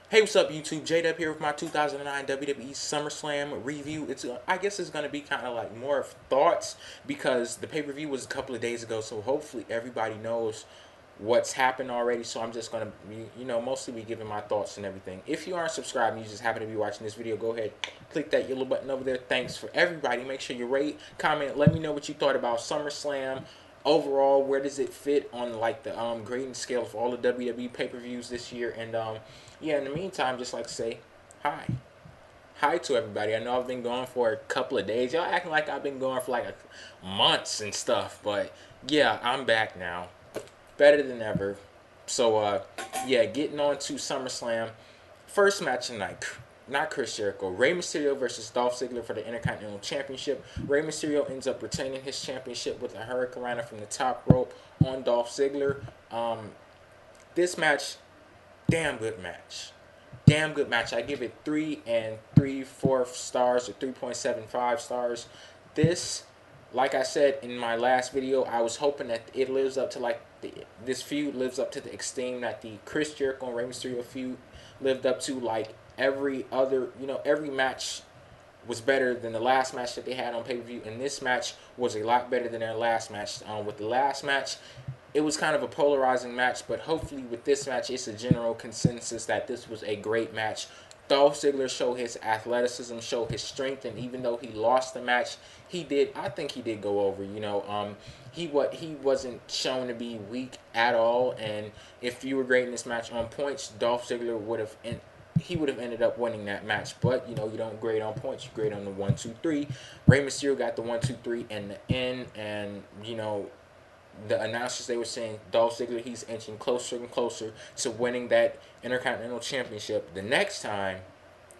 Hey, what's up, YouTube? J-Dub here with my 2009 WWE SummerSlam review. I guess it's gonna be kind of like more of thoughts because the pay-per-view was a couple of days ago, so hopefully everybody knows what's happened already. So I'm just gonna, mostly be giving my thoughts and everything. If you aren't subscribed and you just happen to be watching this video, go ahead, click that yellow button over there. Thanks for everybody. Make sure you rate, comment, let me know what you thought about SummerSlam. Overall, where does it fit on like the grading scale of all the WWE pay-per-views this year? And yeah, in the meantime, just like to say hi. Hi to everybody. I know I've been gone for a couple of days. Y'all acting like I've been gone for like months and stuff, but yeah, I'm back now. Better than ever. So yeah, getting on to SummerSlam. First match tonight. Not Chris Jericho. Rey Mysterio versus Dolph Ziggler for the Intercontinental Championship. Rey Mysterio ends up retaining his championship with a Hurricane from the top rope on Dolph Ziggler. This match, damn good match. Damn good match. I give it 3 3/4 stars or 3.75 stars. This, like I said in my last video, I was hoping that it lives up to this feud lives up to the esteem that the Chris Jericho and Rey Mysterio feud lived up to. Like every other, every match was better than the last match that they had on pay-per-view, and this match was a lot better than their last match. With the last match, it was kind of a polarizing match, but hopefully with this match, it's a general consensus that this was a great match. Dolph Ziggler showed his athleticism, showed his strength, and even though he lost the match, I think he did go over. He wasn't shown to be weak at all, and if you were grading this match on points, Dolph Ziggler would have ended up winning that match. But you don't grade on points, you grade on the 1, 2, 3. Rey Mysterio got the 1, 2, 3 in the end, and the announcers, they were saying Dolph Ziggler, he's inching closer and closer to winning that Intercontinental Championship. The next time,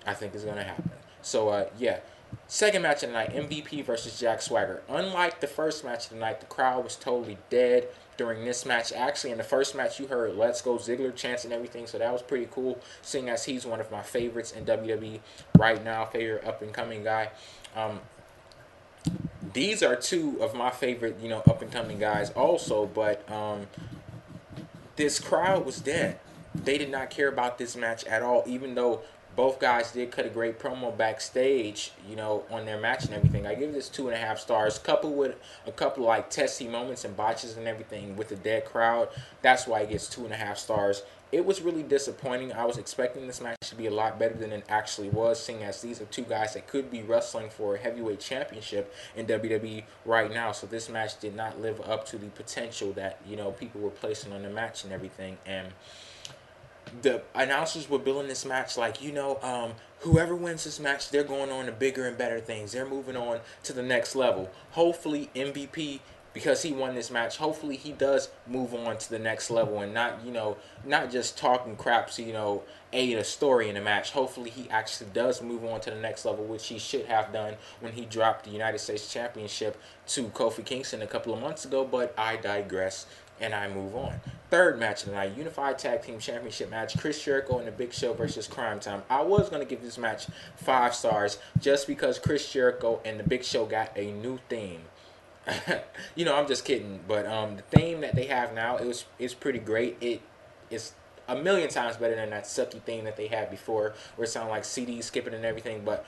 I think is going to happen. So yeah, second match of the night, MVP versus Jack Swagger. Unlike the first match of the night, the crowd was totally dead during this match. Actually, in the first match, you heard "Let's Go Ziggler" chants and everything, so that was pretty cool. Seeing as he's one of my favorites in WWE right now, favorite up and coming guy. Um, these are two of my favorite, up and coming guys also, but this crowd was dead. They did not care about this match at all, even though both guys did cut a great promo backstage, on their match and everything. I give this 2.5 stars, coupled with a couple like testy moments and botches and everything with the dead crowd. That's why it gets 2.5 stars. It was really disappointing. I was expecting this match to be a lot better than it actually was, seeing as these are two guys that could be wrestling for a heavyweight championship in WWE right now. So this match did not live up to the potential that people were placing on the match and everything. And the announcers were billing this match like, whoever wins this match, they're going on to bigger and better things. They're moving on to the next level. Hopefully, MVP, because he won this match, hopefully he does move on to the next level and not just talking crap to, aid a story in the match. Hopefully he actually does move on to the next level, which he should have done when he dropped the United States Championship to Kofi Kingston a couple of months ago, but I digress and I move on. Third match of the night, Unified Tag Team Championship match, Chris Jericho and the Big Show versus Cryme Time. I was going to give this match 5 stars just because Chris Jericho and the Big Show got a new theme. I'm just kidding, but the theme that they have now is pretty great. It is a million times better than that sucky theme that they had before, where it sounded like CDs skipping and everything. But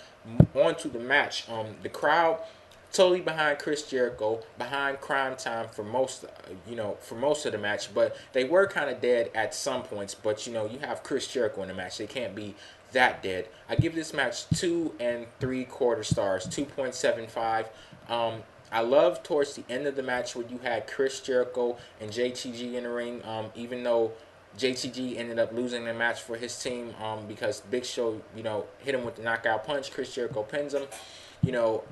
on to the match. The crowd totally behind Chris Jericho, behind Cryme Time for most, for most of the match. But they were kind of dead at some points. But you have Chris Jericho in the match; they can't be that dead. I give this match 2 3/4 stars, 2.75. I love towards the end of the match where you had Chris Jericho and JTG in the ring. Even though JTG ended up losing the match for his team, because Big Show, hit him with the knockout punch. Chris Jericho pins him. You know,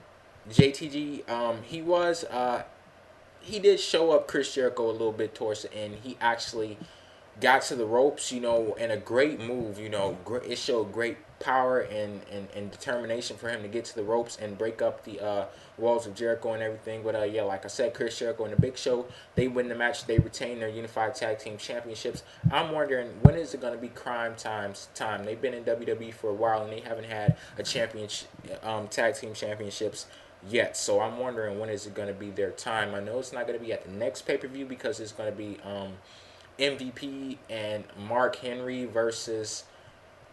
JTG, he did show up Chris Jericho a little bit towards the end. He actually got to the ropes, in a great move. It showed great power and determination for him to get to the ropes and break up the walls of Jericho and everything. But yeah, like I said, Chris Jericho and the Big Show, they win the match. They retain their Unified Tag Team Championships. I'm wondering, when is it going to be Cryme Time's time? They've been in WWE for a while and they haven't had a tag team championships yet. So I'm wondering, when is it going to be their time? I know it's not going to be at the next pay-per-view because it's going to be MVP and Mark Henry versus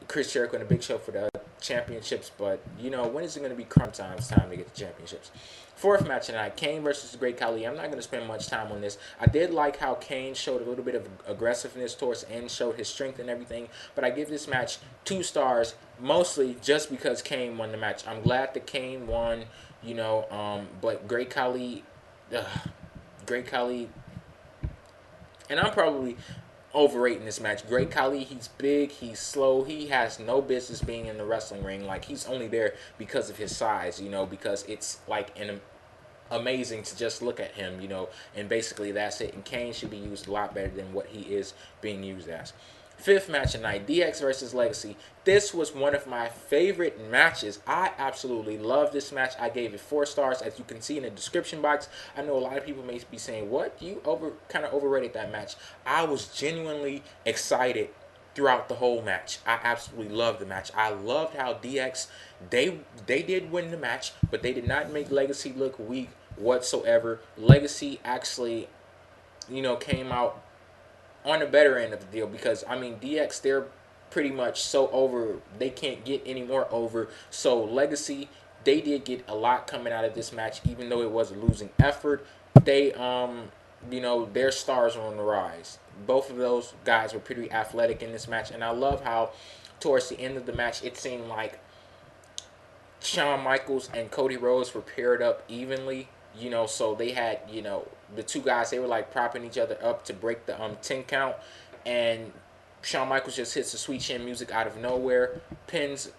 Chris Jericho and the Big Show for the championships, but you know, when is it going to be Cryme time? It's time to get the championships. Fourth match tonight, Kane versus the Great Khali. I'm not going to spend much time on this. I did like how Kane showed a little bit of aggressiveness towards the end, showed his strength and everything, but I give this match 2 stars, mostly just because Kane won the match. I'm glad that Kane won, you know, but Great Khali, Great Khali, and I'm probably overrating this match. Great Khali, he's big, he's slow, he has no business being in the wrestling ring. Like, he's only there because of his size, you know, because it's like amazing to just look at him, you know, and basically that's it. And Kane should be used a lot better than what he is being used as. Fifth match tonight, DX versus Legacy. This was one of my favorite matches. I absolutely love this match. I gave it 4 stars, as you can see in the description box. I know a lot of people may be saying, "What? You kind of overrated that match." I was genuinely excited throughout the whole match. I absolutely loved the match. I loved how DX they did win the match, but they did not make Legacy look weak whatsoever. Legacy actually, you know, came out on the better end of the deal, because I mean, DX, they're pretty much so over, they can't get any more over. So Legacy, they did get a lot coming out of this match, even though it was a losing effort. They you know, their stars are on the rise. Both of those guys were pretty athletic in this match, and I love how towards the end of the match it seemed like Shawn Michaels and Cody Rhodes were paired up evenly, you know, so they had, you know, the two guys, they were like propping each other up to break the 10 count, and Shawn Michaels just hits the sweet chin music out of nowhere, pins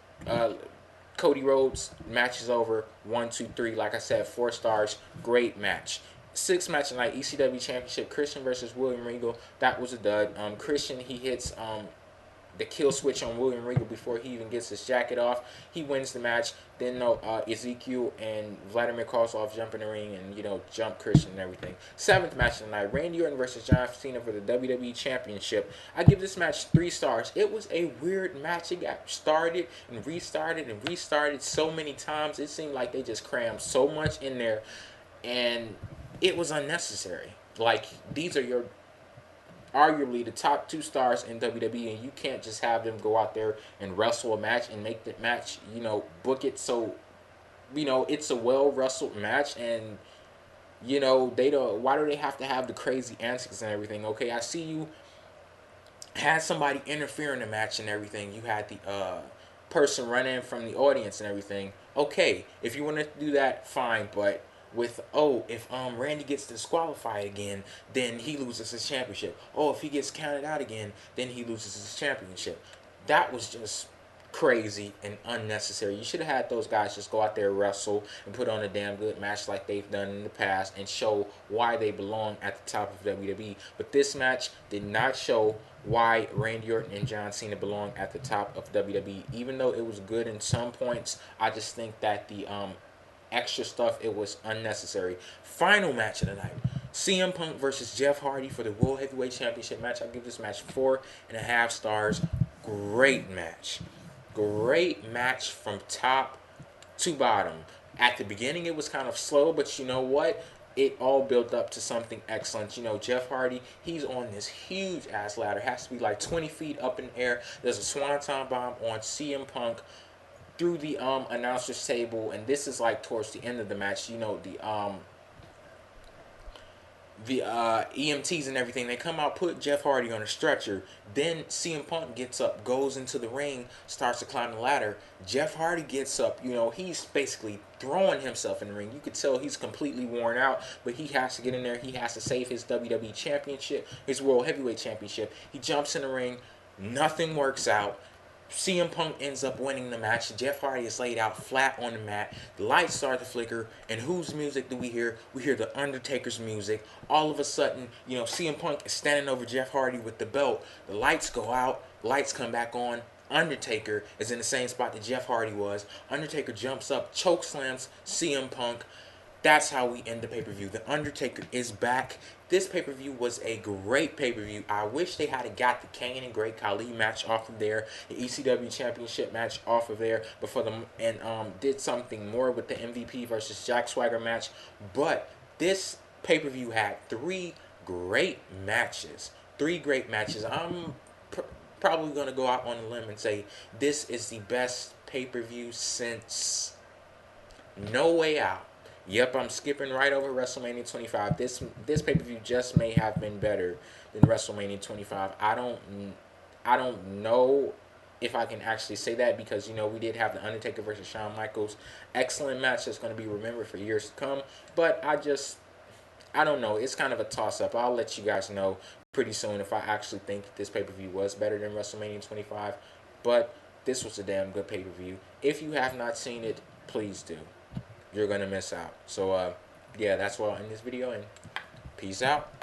Cody Rhodes, match is over, 1, 2, 3, like I said, 4 stars, great match. Sixth match tonight, ECW Championship, Christian versus William Regal. That was a dud. Christian, he hits the kill switch on William Regal before he even gets his jacket off. He wins the match. Then Ezekiel and Vladimir Kozlov jump in the ring and, you know, jump Christian and everything. Seventh match tonight, Randy Orton versus John Cena for the WWE Championship. I give this match 3 stars. It was a weird match. It got started and restarted so many times. It seemed like they just crammed so much in there, and it was unnecessary. Like, these are your arguably the top 2 stars in WWE, and you can't just have them go out there and wrestle a match and make the match, you know, book it so, you know, it's a well wrestled match, and you know, they don't, why do they have to have the crazy antics and everything? Okay, I see you had somebody interfere in the match and everything. You had the person run in from the audience and everything. Okay, if you want to do that, fine, but with, oh, if Randy gets disqualified again, then he loses his championship. Oh, if he gets counted out again, then he loses his championship. That was just crazy and unnecessary. You should have had those guys just go out there, wrestle, and put on a damn good match like they've done in the past and show why they belong at the top of WWE. But this match did not show why Randy Orton and John Cena belong at the top of WWE. Even though it was good in some points, I just think that the extra stuff, it was unnecessary. Final match of the night, CM Punk versus Jeff Hardy for the World Heavyweight Championship match. I give this match 4.5 stars. Great match. Great match from top to bottom. At the beginning it was kind of slow, but you know what? It all built up to something excellent. You know, Jeff Hardy, he's on this huge ass ladder. It has to be like 20 feet up in the air. There's a swanton bomb on CM Punk through the announcer's table, and this is like towards the end of the match. You know, the EMTs and everything, they come out, put Jeff Hardy on a stretcher. Then CM Punk gets up, goes into the ring, starts to climb the ladder. Jeff Hardy gets up, you know, he's basically throwing himself in the ring. You could tell he's completely worn out, but he has to get in there. He has to save his WWE Championship, his World Heavyweight Championship. He jumps in the ring, nothing works out. CM Punk ends up winning the match. Jeff Hardy is laid out flat on the mat. The lights start to flicker, and whose music do we hear? We hear the Undertaker's music. All of a sudden, you know, CM Punk is standing over Jeff Hardy with the belt. The lights go out. Lights come back on. Undertaker is in the same spot that Jeff Hardy was. Undertaker jumps up, choke slams CM Punk. That's how we end the pay-per-view. The Undertaker is back. This pay-per-view was a great pay-per-view. I wish they had got the Kane and Great Khali match off of there, the ECW Championship match off of there, before did something more with the MVP versus Jack Swagger match. But this pay-per-view had 3 great matches. 3 great matches. I'm probably going to go out on a limb and say this is the best pay-per-view since No Way Out. Yep, I'm skipping right over WrestleMania 25. This pay-per-view just may have been better than WrestleMania 25. I don't know if I can actually say that, because you know we did have the Undertaker versus Shawn Michaels, excellent match that's going to be remembered for years to come. But I don't know. It's kind of a toss-up. I'll let you guys know pretty soon if I actually think this pay-per-view was better than WrestleMania 25. But this was a damn good pay-per-view. If you have not seen it, please do. You're going to miss out. So, yeah, that's why I'll end this video, and peace out.